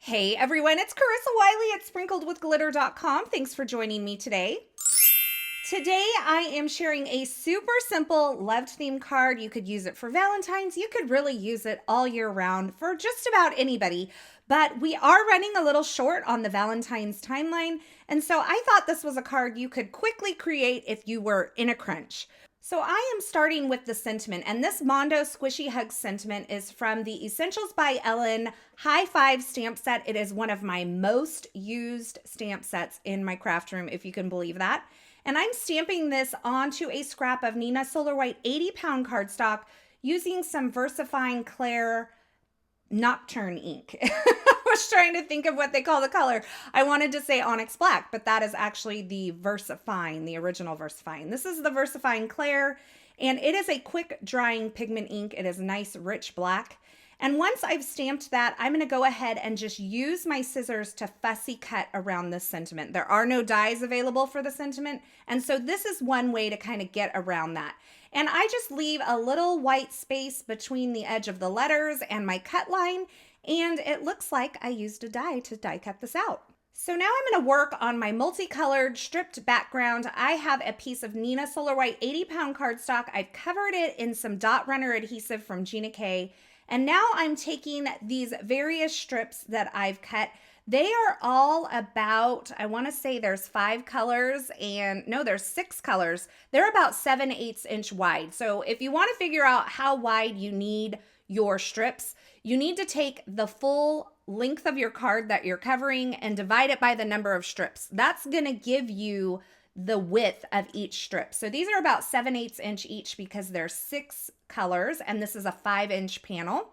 Hey everyone, it's Carissa Wiley at sprinkledwithglitter.com. Thanks for joining me today. Today I am sharing a super simple loved theme card. You could use it for Valentine's. You could really use it all year round for just about anybody. But we are running a little short on the Valentine's timeline. And so I thought this was a card you could quickly create if you were in a crunch. So I am starting with the sentiment, and this Mondo Squishy Hug sentiment is from the Essentials by Ellen High Five stamp set. It is one of my most used stamp sets in my craft room, if you can believe that. And I'm stamping this onto a scrap of Neenah Solar White 80-pound cardstock using some VersaFine Clair Nocturne ink. I was trying to think of what they call the color. I wanted to say Onyx Black, but that is actually the VersaFine, the original VersaFine. This is the VersaFine Clair, and it is a quick drying pigment ink. It is nice, rich black. And once I've stamped that, I'm going to go ahead and just use my scissors to fussy cut around this sentiment. There are no dies available for the sentiment, and so this is one way to kind of get around that. And I just leave a little white space between the edge of the letters and my cut line, and it looks like I used a die to die cut this out. So now I'm going to work on my multicolored stripped background. I have a piece of Neenah Solar White 80-pound cardstock. I've covered it in some dot runner adhesive from Gina K. And now I'm taking these various strips that I've cut. They are all about, I want to say there's 5 colors, and no, there's 6 colors. They're about 7/8 inch wide. So if you want to figure out how wide you need your strips, you need to take the full length of your card that you're covering and divide it by the number of strips. That's going to give you the width of each strip. So these are about 7/8 inch each because there's 6 colors, and this is a 5-inch panel.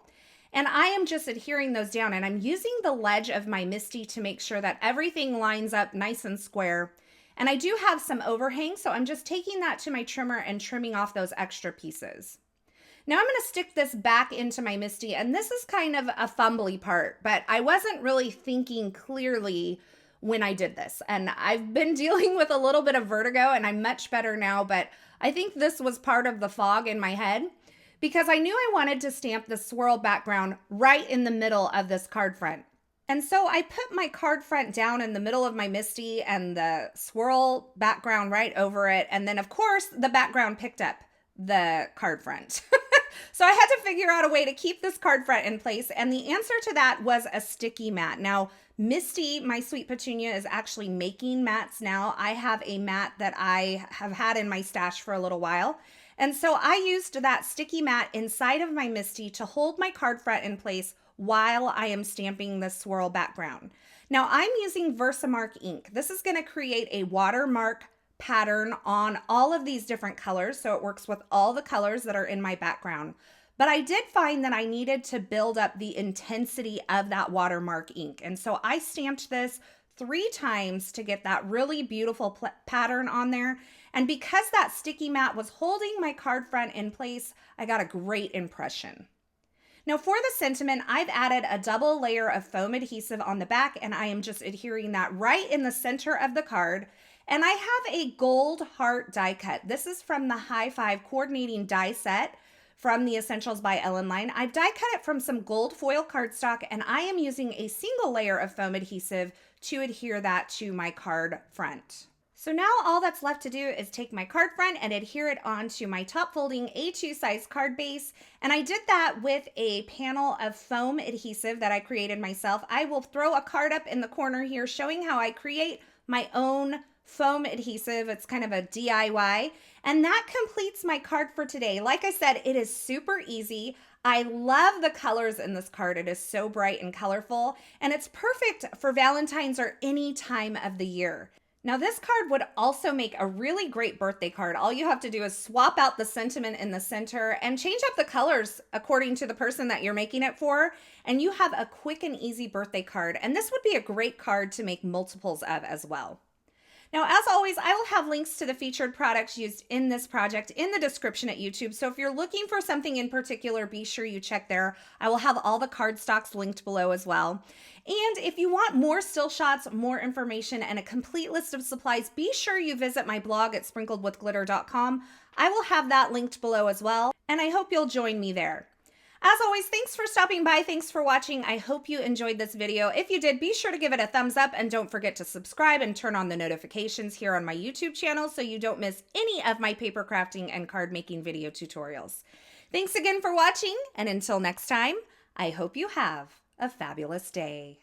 And I am just adhering those down, and I'm using the ledge of my MISTI to make sure that everything lines up nice and square. And I do have some overhang, so I'm just taking that to my trimmer and trimming off those extra pieces. Now I'm going to stick this back into my MISTI, and this is kind of a fumbly part, but I wasn't really thinking clearly when I did this. And I've been dealing with a little bit of vertigo, and I'm much better now, but I think this was part of the fog in my head because I knew I wanted to stamp the swirl background right in the middle of this card front. And so I put my card front down in the middle of my MISTI and the swirl background right over it. And then of course the background picked up the card front. So I had to figure out a way to keep this card front in place. And the answer to that was a sticky mat. Now, MISTI, my sweet petunia, is actually making mats now. I have a mat that I have had in my stash for a little while. And so I used that sticky mat inside of my MISTI to hold my card front in place while I am stamping the swirl background. Now I'm using Versamark ink. This is going to create a watermark pattern on all of these different colors, so it works with all the colors that are in my background. But I did find that I needed to build up the intensity of that watermark ink, and so I stamped this 3 times to get that really beautiful pattern on there. And because that sticky mat was holding my card front in place, I got a great impression. Now for the sentiment, I've added a double layer of foam adhesive on the back, and I am just adhering that right in the center of the card. And I have a gold heart die cut. This is from the High Five coordinating die set from the Essentials by Ellen line. I've die cut it from some gold foil cardstock, and I am using a single layer of foam adhesive to adhere that to my card front. So now all that's left to do is take my card front and adhere it onto my top folding A2 size card base. And I did that with a panel of foam adhesive that I created myself. I will throw a card up in the corner here showing how I create my own foam adhesive. It's kind of a DIY. And that completes my card for today. Like I said, it is super easy. I love the colors in this card. It is so bright and colorful, and it's perfect for Valentine's or any time of the year. Now this card would also make a really great birthday card. All you have to do is swap out the sentiment in the center and change up the colors according to the person that you're making it for, and you have a quick and easy birthday card. And this would be a great card to make multiples of as well. Now, as always, I will have links to the featured products used in this project in the description at YouTube. So if you're looking for something in particular, be sure you check there. I will have all the card stocks linked below as well. And if you want more still shots, more information, and a complete list of supplies, be sure you visit my blog at sprinkledwithglitter.com. I will have that linked below as well, and I hope you'll join me there. As always, thanks for stopping by. Thanks for watching. I hope you enjoyed this video. If you did, be sure to give it a thumbs up and don't forget to subscribe and turn on the notifications here on my YouTube channel so you don't miss any of my paper crafting and card making video tutorials. Thanks again for watching, and until next time, I hope you have a fabulous day.